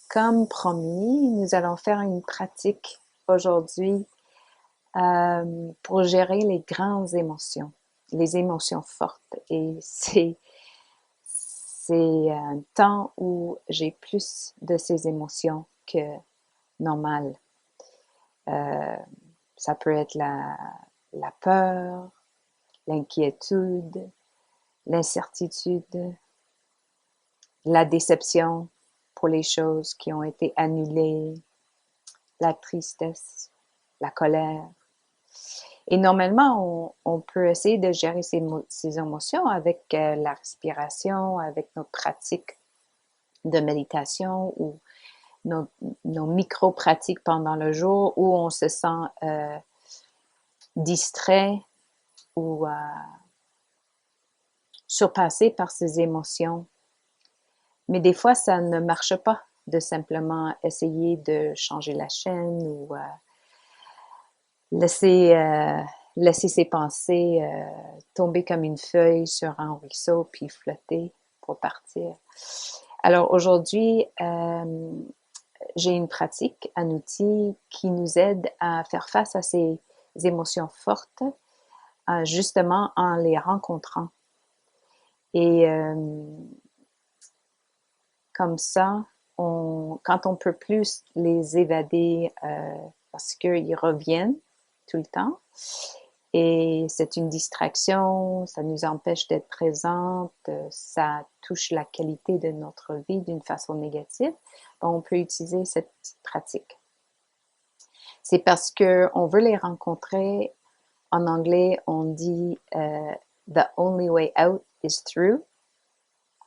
Comme promis, nous allons faire une pratique aujourd'hui pour gérer les grandes émotions, les émotions fortes. Et c'est un temps où j'ai plus de ces émotions que normal. Euh, Ça peut être la peur, l'inquiétude, l'incertitude, la déception pour les choses qui ont été annulées, la tristesse, la colère. Et normalement, on peut essayer de gérer ces émotions avec la respiration, avec notre pratique de méditation ou nos micro-pratiques pendant le jour où on se sent distrait ou surpassé par ces émotions. Mais des fois, ça ne marche pas de simplement essayer de changer la chaîne ou laisser, laisser ses pensées tomber comme une feuille sur un ruisseau puis flotter pour partir. Alors aujourd'hui, j'ai une pratique, un outil qui nous aide à faire face à ces émotions fortes, justement en les rencontrant. Et comme ça, quand on peut plus les évader parce qu'ils reviennent tout le temps, et c'est une distraction, ça nous empêche d'être présente, ça touche la qualité de notre vie d'une façon négative, on peut utiliser cette petite pratique. C'est parce qu'on veut les rencontrer. En anglais, on dit The only way out is through.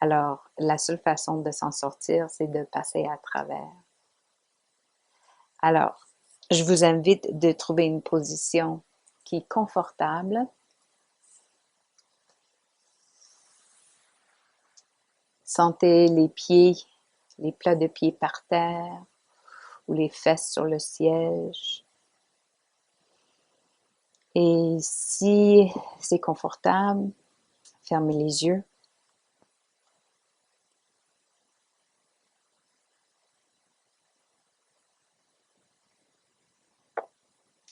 Alors, la seule façon de s'en sortir, c'est de passer à travers. Alors, je vous invite de trouver une position qui est confortable. Sentez les pieds, les plats de pieds par terre ou les fesses sur le siège. Et si c'est confortable, fermez les yeux.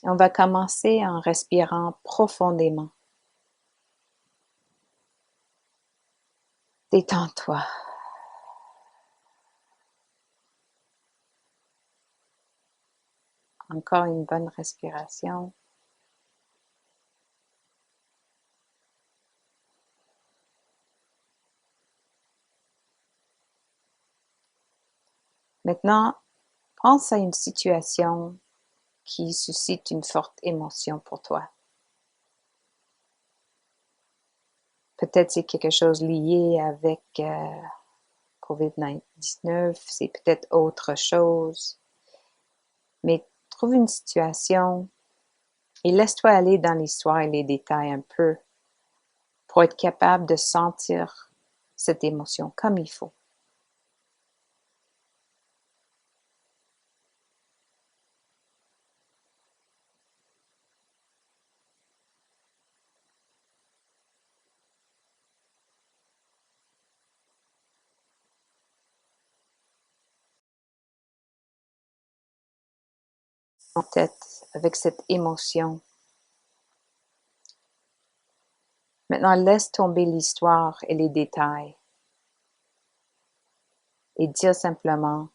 On va commencer en respirant profondément. Détends-toi. Encore une bonne respiration. Maintenant, pense à une situation qui suscite une forte émotion pour toi. Peut-être c'est quelque chose lié avec COVID-19, c'est peut-être autre chose. Mais trouve une situation et laisse-toi aller dans l'histoire et les détails un peu pour être capable de sentir cette émotion comme il faut. En tête avec cette émotion. Maintenant, laisse tomber l'histoire et les détails et dire simplement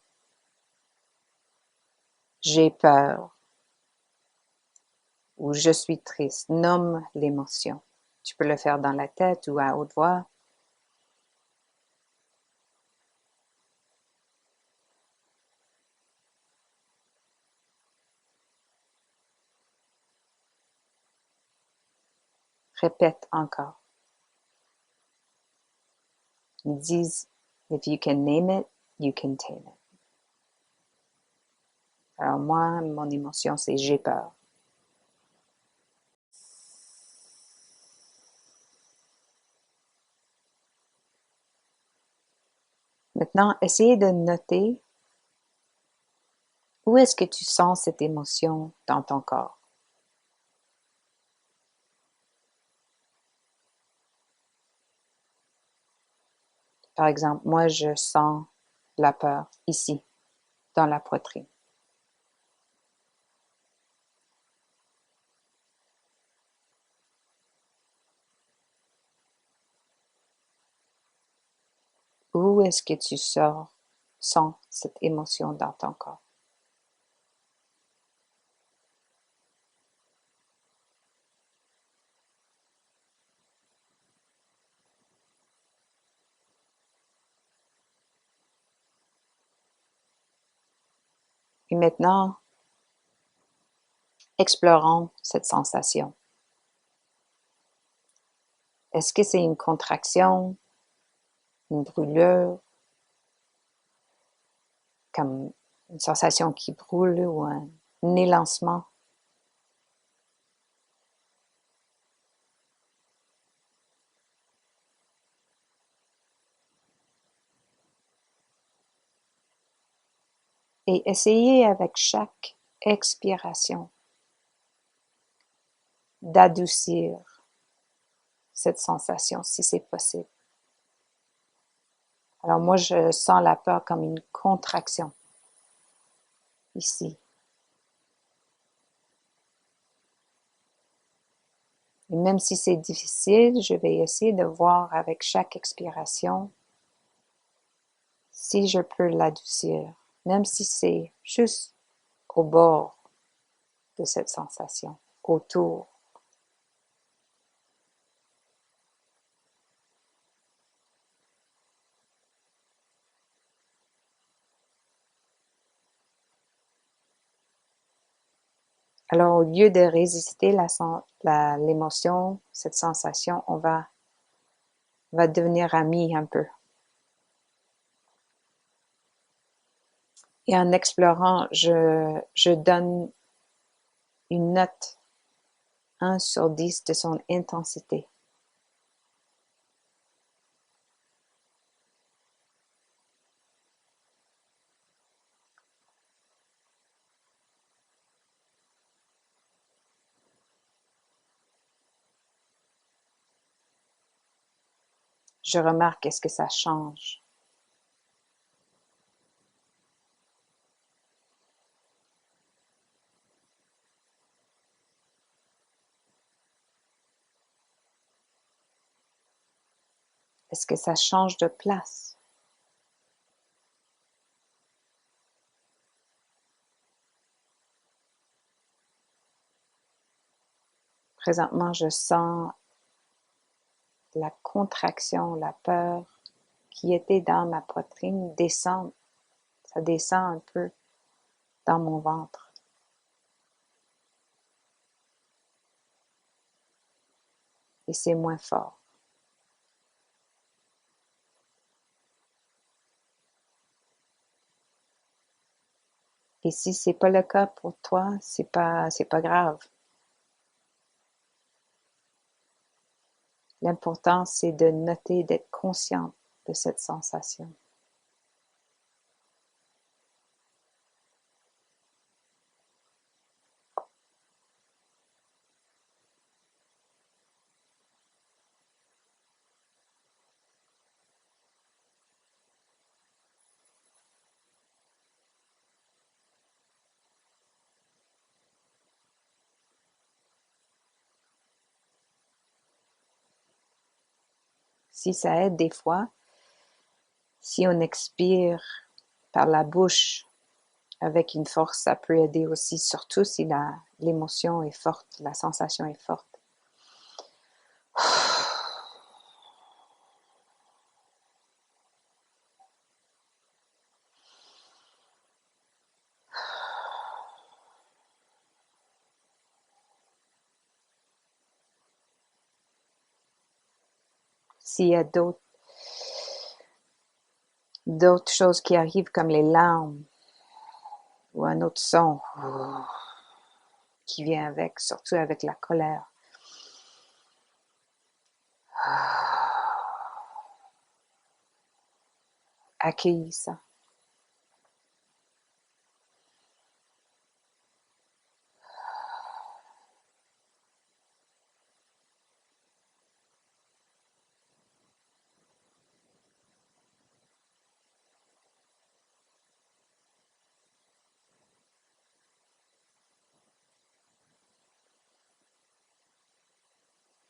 « j'ai peur » ou « je suis triste ». Nomme l'émotion. Tu peux le faire dans la tête ou à haute voix. Répète encore. Ils disent « if you can name it, you can tame it ». Alors moi, mon émotion, c'est « j'ai peur ». Maintenant, essayez de noter où est-ce que tu sens cette émotion dans ton corps. Par exemple, moi, je sens la peur ici, dans la poitrine. Où est-ce que tu sens cette émotion dans ton corps? Et maintenant, explorons cette sensation. Est-ce que c'est une contraction, une brûlure, comme une sensation qui brûle ou un élancement? Et essayez avec chaque expiration d'adoucir cette sensation si c'est possible. Alors moi, je sens la peur comme une contraction ici. Et même si c'est difficile, je vais essayer de voir avec chaque expiration si je peux l'adoucir, même si c'est juste au bord de cette sensation, autour. Alors, au lieu de résister l'émotion, cette sensation, on va devenir amis un peu. Et en explorant, je donne une note 1 sur 10 de son intensité. Je remarque est-ce que ça change. Est-ce que ça change de place? Présentement, je sens la contraction, la peur qui était dans ma poitrine descendre. Ça descend un peu dans mon ventre. Et c'est moins fort. Et si c'est pas le cas pour toi, c'est pas grave. L'important, c'est de noter, d'être consciente de cette sensation. Si ça aide des fois, si on expire par la bouche avec une force, ça peut aider aussi, surtout si l'émotion est forte, la sensation est forte. S'il y a d'autres choses qui arrivent comme les larmes ou un autre son qui vient avec, surtout avec la colère. Accueillis ça.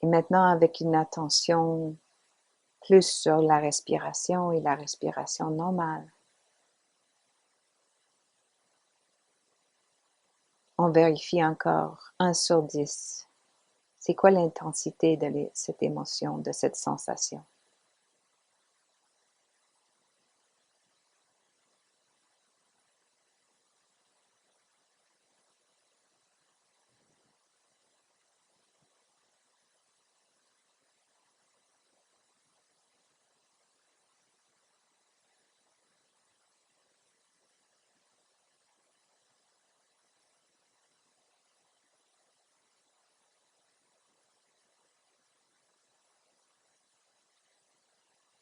maintenant, avec une attention plus sur la respiration et la respiration normale, on vérifie encore 1 sur 10. C'est quoi l'intensité de cette émotion, de cette sensation?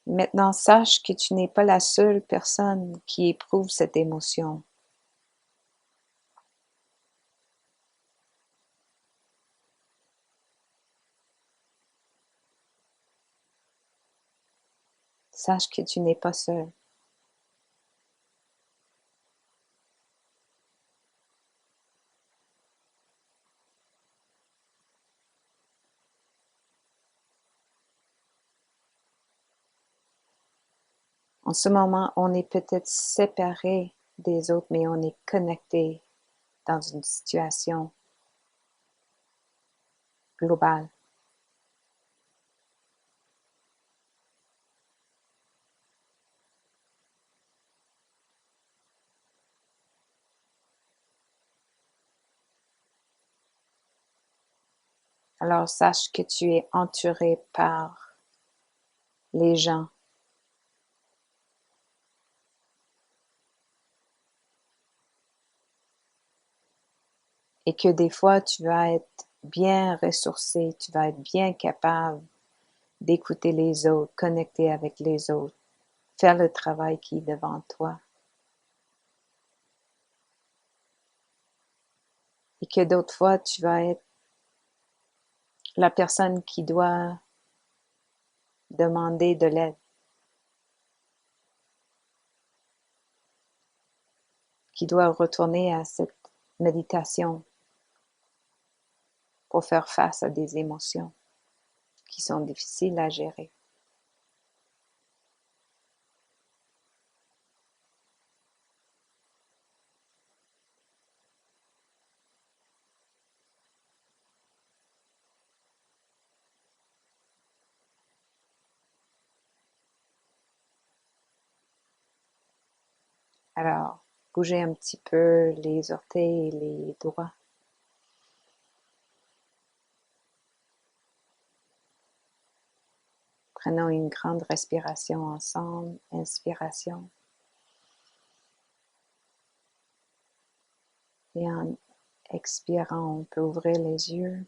Maintenant, sache que tu n'es pas la seule personne qui éprouve cette émotion. Sache que tu n'es pas seul. En ce moment, on est peut-être séparés des autres, mais on est connectés dans une situation globale. Alors sache que tu es entouré par les gens et que des fois tu vas être bien ressourcé, tu vas être bien capable d'écouter les autres, connecter avec les autres, faire le travail qui est devant toi. Et que d'autres fois tu vas être la personne qui doit demander de l'aide, qui doit retourner à cette méditation pour faire face à des émotions qui sont difficiles à gérer. Alors, bougez un petit peu les orteils et les doigts. Prenons une grande respiration ensemble. Inspiration. Et en expirant, on peut ouvrir les yeux.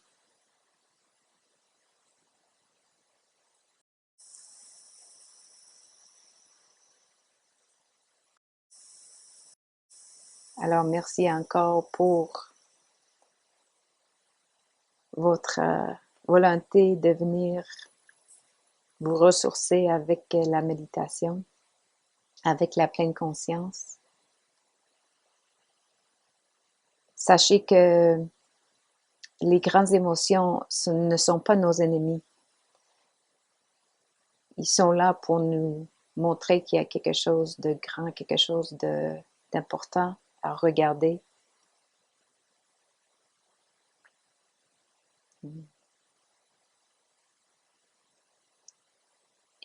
Alors, merci encore pour votre volonté de venir vous ressourcer avec la méditation, avec la pleine conscience. Sachez que les grandes émotions ne sont pas nos ennemis. Ils sont là pour nous montrer qu'il y a quelque chose de grand, quelque chose d'important à regarder.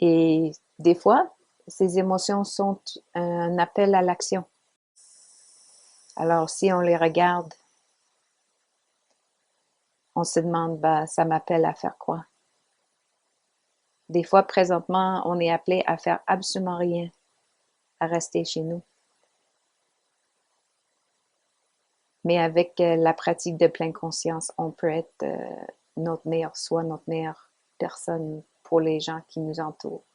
Et des fois, ces émotions sont un appel à l'action. Alors, si on les regarde, on se demande, bah, ça m'appelle à faire quoi? Des fois, présentement, on est appelé à faire absolument rien, à rester chez nous. Mais avec la pratique de pleine conscience, on peut être notre meilleur soi, notre meilleure personne pour les gens qui nous entourent.